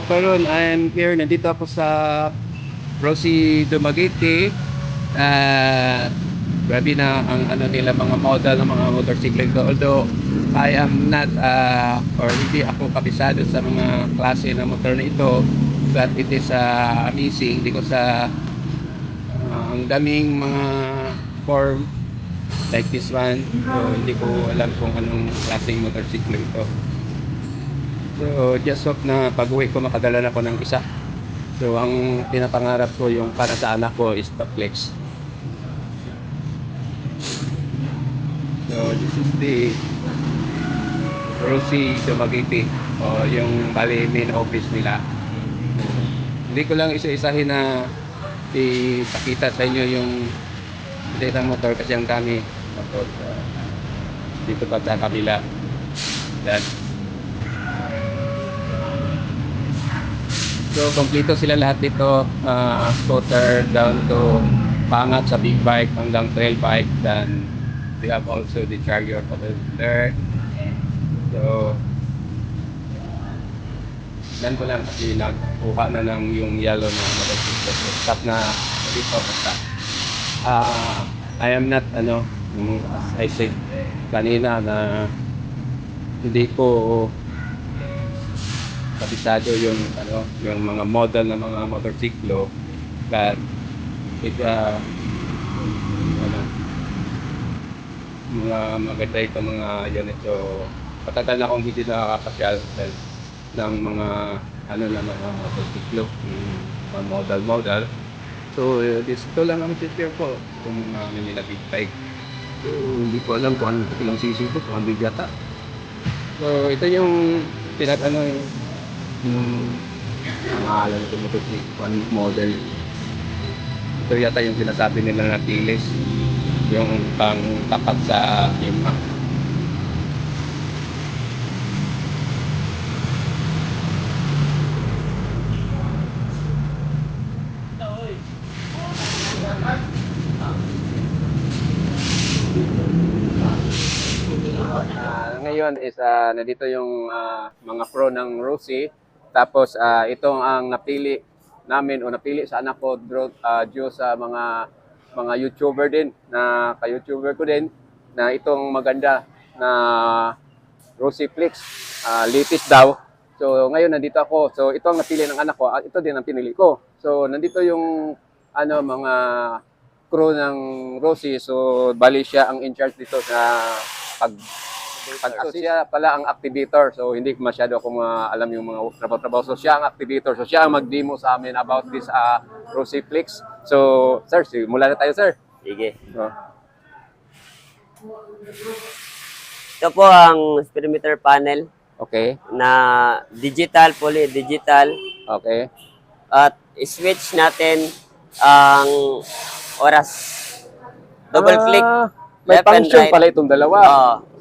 karon I'm here, nandito ako sa Rosie Dumaguete. Grabe na ang ano nila, mga model ng mga motorsiklo ito. Although I am not or hindi ako kabisado sa mga klase ng motor na ito, but it is amazing because ang daming mga form like this one. So hindi ko alam kung anong klaseng motorsiklo ito. So just hope na pag-uwi ko makadala na ako ng isa. So ang pinapangarap ko yung para sa anak ko is the Flex. So this is the Rosie Dumaguete, o yung bali main office nila. Hindi ko lang isa-isahin na ipakita sa inyo yung isang motor kasi ang dami. Tapos dito pa sa kabila. Yan. So kompleto sila lahat dito, scooter down to pangat sa big bike hanggang trail bike. Then we have also the Charger over there. So nan ko lang kasi nagkuha na ng yung yellow na motorcycle. Stop na dito basta. I am not as I said kanina na hindi ko kabisado yung mga model ng mga motorsiklo, but it mga maganda ito mga yan ito. Patagal na akong hindi nakakapasyal ng mga mga motorsiklo, mga model. So dito lang ang sisir ko kung nila big bike. So hindi ko alam kung ilang sisi ko, kung ano yata. So ito yung yung pangalan ito motorsiklo, model. Ito yata yung sinasabi nila na tilis, yung pang tapat sa ima. Ngayon is nandito yung mga pro ng Rosie. Tapos itong ang napili namin o napili sa anak ko due sa mga YouTuber din na ka-YouTuber ko din na itong maganda na Rosie Flex, latest daw. So ngayon nandito ako. So ito ang napili ng anak ko, ito din ang pinili ko. So nandito yung mga crew ng Rosie. So bali siya ang in charge dito sa so siya pala ang activator. So hindi masyado akong alam yung mga trabaho-trabaho. So siya ang activator. So siya ang mag-demo sa amin about this Rosie Flex. So sir, mula na tayo sir. Sige. So, Ito po ang speedometer panel okay. na digital, fully digital. Okay. At switch natin ang oras. Double click. May Left and function right. pala itong dalawa.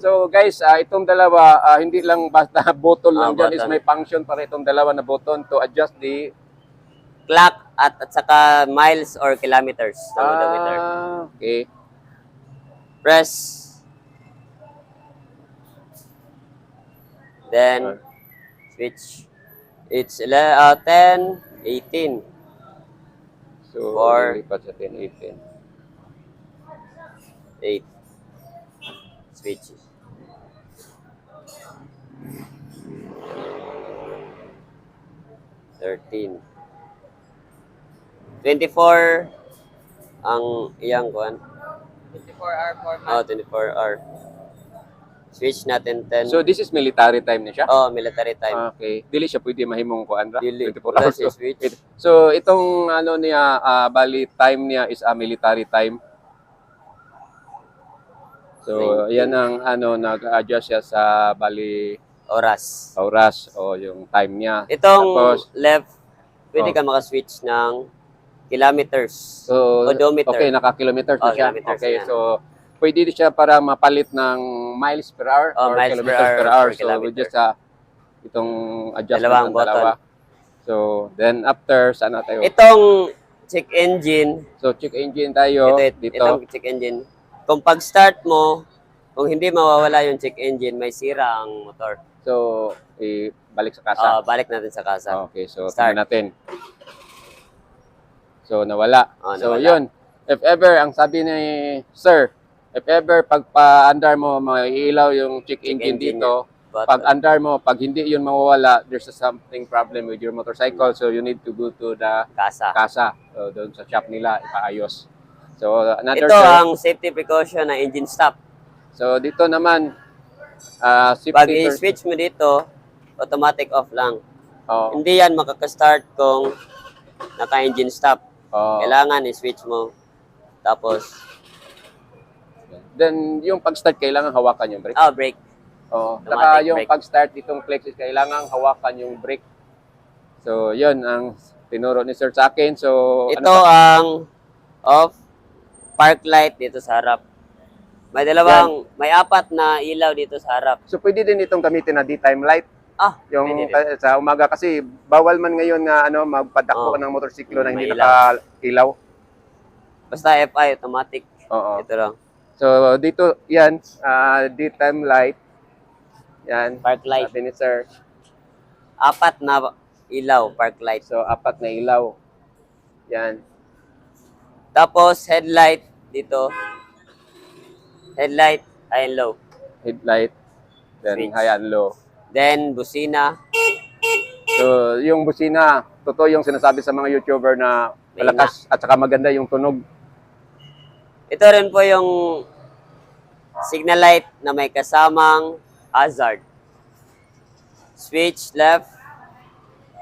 So guys, itong dalawa, hindi lang basta button lang dyan, is button. may function para itong dalawa na button to adjust the Clock at saka miles or kilometers ng odometer. Okay. Press. Then switch. It's 10, 18. So, Or- lipat sa 10, 18. 8. Switch. $13. 24 ang iyang kuan. 24-hour format. 24 hour. Switch natin 10. So, this is military time na siya? Military time. Okay. Dili siya pwede mahimong kuan ra? Dili. 24 Wala hours. siya switch. So, itong niya, bali time niya is military time. So, 19. yan ang nag-adjust siya sa bali Oras. oras o yung time niya. Itong Tapos, left, pwede Oh. ka maka-switch ng kilometers. so, Odometer. okay, naka-kilometers na siya. Kilometers Okay, na yan. so, pwede din siya para mapalit ng miles per hour or Miles per kilometers hour per hour. or So, kilometer. we just itong adjustment Dalawang ng dalawa. So, then after, saan na tayo? Itong check engine, So, check engine tayo dito. itong check engine. Kung pag-start mo, kung hindi mawawala yung check engine, may sira ang motor. So, balik sa kasa. Balik natin sa kasa. Okay, so Start. tingnan natin. So nawala. So Nawala. yun, if ever, ang sabi ni Sir, if ever pagpa-andar mo, maiilaw yung check engine dito, But, pag andar mo, pag hindi yun mawawala, there's a something problem with your motorcycle, so you need to go to the kasa. kasa. So doon sa shop nila, ipaayos. So another Ito sir, ang safety precaution ng engine stop. so dito naman, safety Pag i-switch mo dito, automatic off lang. Oh, Hindi yan makaka-start kung naka-engine stop. oh. Kailangan i-switch mo. Tapos, Then yung pag-start, kailangan hawakan yung brake. brake. Oo. Automatic Saka yung brake. pag-start itong Plexus, kailangan hawakan yung brake. So, yun ang tinuro ni Sir sa akin. So, Ito ano pa? ang off, park light dito sa harap. May apat na ilaw dito sa harap. So, pwede din itong gamitin na daytime light. Yung pwede rin. sa umaga kasi bawal man ngayon nga magpadakbo Oo. ng motorsiklo na hindi May naka-ilaw. Basta FI, automatic. Oo. Ito lang, So, dito, yan, daytime light. Yan. park light. Sabi ni Sir. Apat na ilaw, park light. So, 4 na ilaw. Yan. Tapos, headlight dito. Headlight, high and low. Headlight. Then, Switch. high and low. Then, busina. So, yung busina, totoo yung sinasabi sa mga YouTuber na malakas at saka maganda yung tunog. Ito rin po yung signal light na may kasamang hazard. Switch left.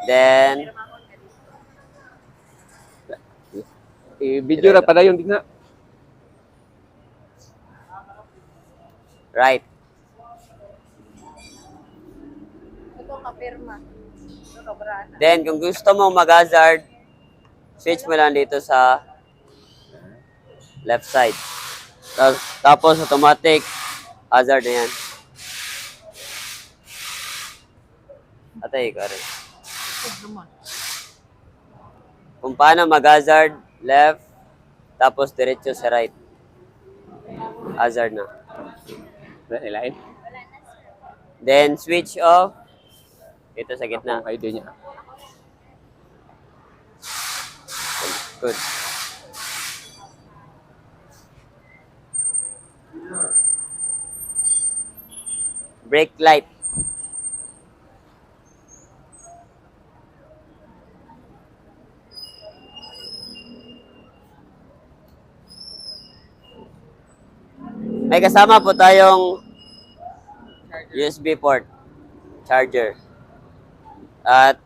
Then, I-video ra pala yung digna. right. Ito kapirma. Ito kabrana. Then, kung gusto mo mag-hazard, switch mo lang dito sa left side. Tapos, automatic hazard na yan. Atay, ikaw rin. Kung paano mag-hazard, left, tapos diretso sa right. Hazard na. Nilain. Then, switch off. Ito sa gitna. Ang idea niya. Good. Brake light. May kasama po tayong USB port, charger, at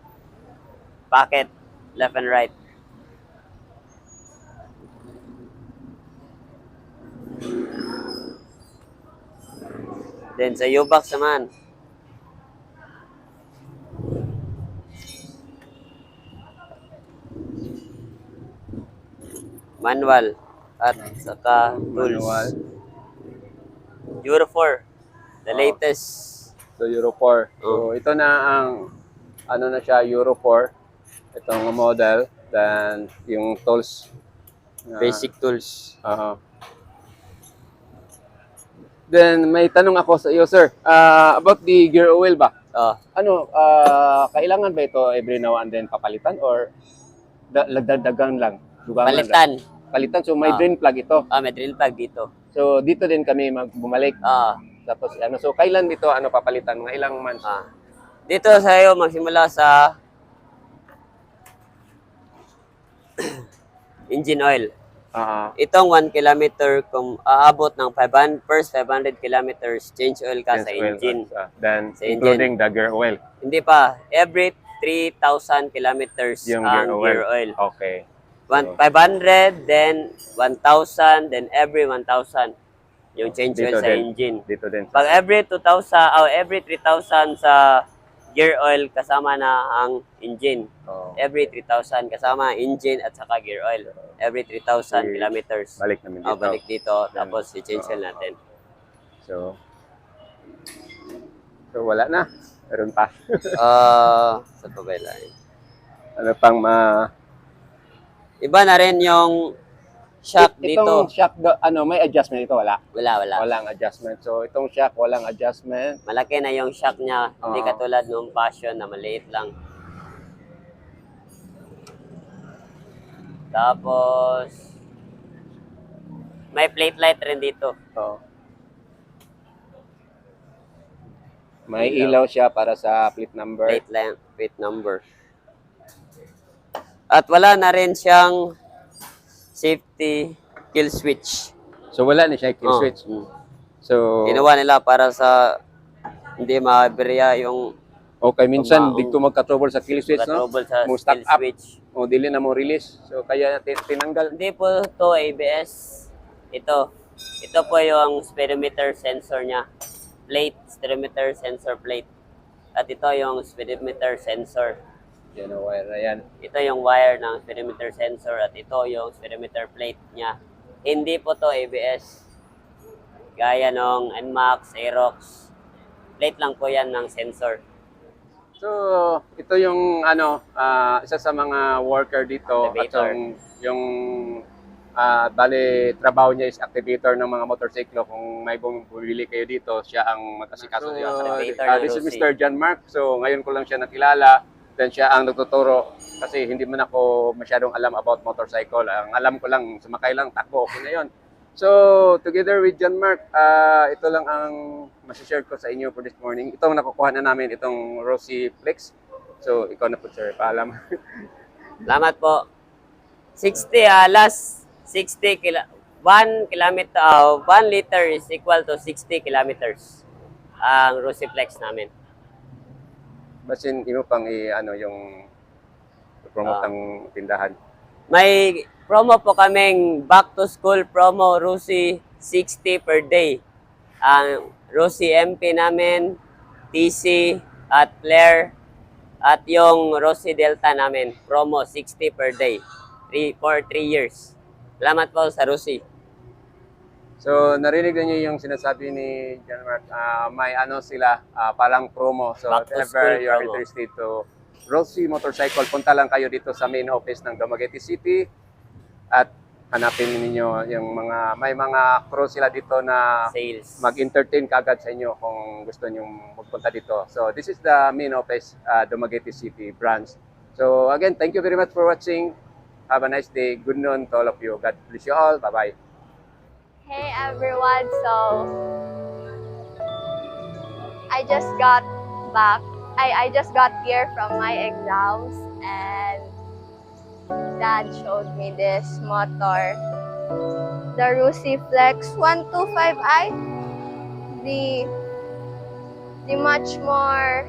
pocket, left and right. Then sa U-box naman, manual at saka tools. Manual. Euro 4, the latest. So, Euro 4. So, ito na ang, ano na siya, Euro 4. Itong model. Then, yung tools. Basic tools. Then, may tanong ako sa iyo, sir. About the gear oil ba? Kailangan ba ito every now and then papalitan or lagdagan lang? Dugangan lang? Palitan. Palitan. So, may drain plug ito. May drill plug dito. So, dito din kami bumalik. Ah, Tapos, so, kailan dito papalitan? Mga ilang months? dito sa iyo magsimula sa engine oil. Itong 1 kilometer kung aabot ng 500 kilometers, change oil ka Yes, sa oil. engine. Then, Sa engine. including the gear oil. Hindi pa. Every 3,000 kilometers Yung ang gear gear oil. oil. Okay. 500, then 1,000, then every 1,000 yung change oil Dito sa din. engine. Dito din. Pag every 2,000 o every 3,000 sa gear oil kasama na ang engine. Oh, Every 3,000 kasama ang engine at saka gear oil. Every 3,000 kilometers. balik namin dito. Balik dito, tapos i-change oil natin. So, wala na. Meron pa. Sa pabailain. Ano pang Iba na rin yung shock Itong dito. shock, may adjustment ito, wala? Wala. Walang adjustment. So, itong shock, walang adjustment. Malaki na yung shock niya. Hindi Oo. katulad nung Passion na maliit lang. Tapos, may plate light rin dito. Oo. May ilaw siya para sa plate number. Plate number. At wala na rin siyang safety kill switch. So, wala na siya kill Oh, switch. mm. So, Ginawa nila para sa hindi maaberya yung okay, minsan Tumaong. dito magka-trouble sa kill switch, no? trouble sa Mo stop kill up. switch. O dili na mo release. So, kaya tinanggal. Hindi po to ABS. Ito po yung speedometer sensor niya. Speedometer sensor plate. At ito yung speedometer sensor. Yan o, wire na yan. Ito yung wire ng speedometer sensor at ito yung speedometer plate niya. Hindi po to ABS. Gaya nung NMAX, Aerox. Plate lang po yan ng sensor. So, ito yung isa sa mga worker dito. Activator. At yung bali, trabaho niya is activator ng mga motorsiklo. Kung may bumili kayo dito, siya ang mag-asikaso. activator ng This is Rosie. Mr. John Mark. So, ngayon ko lang siya nakilala. Then siya ang nagtuturo kasi hindi man ako masyadong alam about motorcycle. Ang alam ko lang, sumakay lang, takbo, okay na yun. So, together with John Mark, ito lang ang masishare ko sa inyo for this morning. Itong nakukuha na namin, itong Rosie Flex. So, ikaw na po, sir. Paalam. Salamat po. 60 last 60 1 kilometer 1 liter is equal to 60 kilometers ang Rosiflex namin. Basin, imo pang yung promote ang tindahan. May promo po kaming back to school promo Rosie 60 per day. Ang Rosie MP namin, TC at Flair at yung Rosie Delta namin, promo 60 per day. For 3 years. Salamat po sa Rosie. So, narinig na niyo yung sinasabi ni John Mark. May sila, parang promo. So, Back to if ever school you are promo. interested to Rosie Motorcycle, punta lang kayo dito sa main office ng Dumaguete City at hanapin niyo yung may mga crew sila dito na Sales. mag-entertain kagad sa inyo kung gusto niyo magpunta dito. So, this is the main office, Dumaguete City branch. So, again, thank you very much for watching. Have a nice day. Good noon to all of you. God bless you all. Bye-bye. Hey everyone, so I just got back. I just got here from my exams and Dad showed me this motor, the Rosie Flex 125i, the much more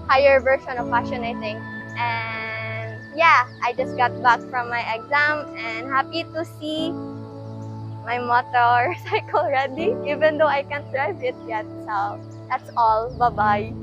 higher version of Passion, I think. And yeah, I just got back from my exam and happy to see my motorcycle ready, even though I can't drive it yet. So that's all. Bye-bye.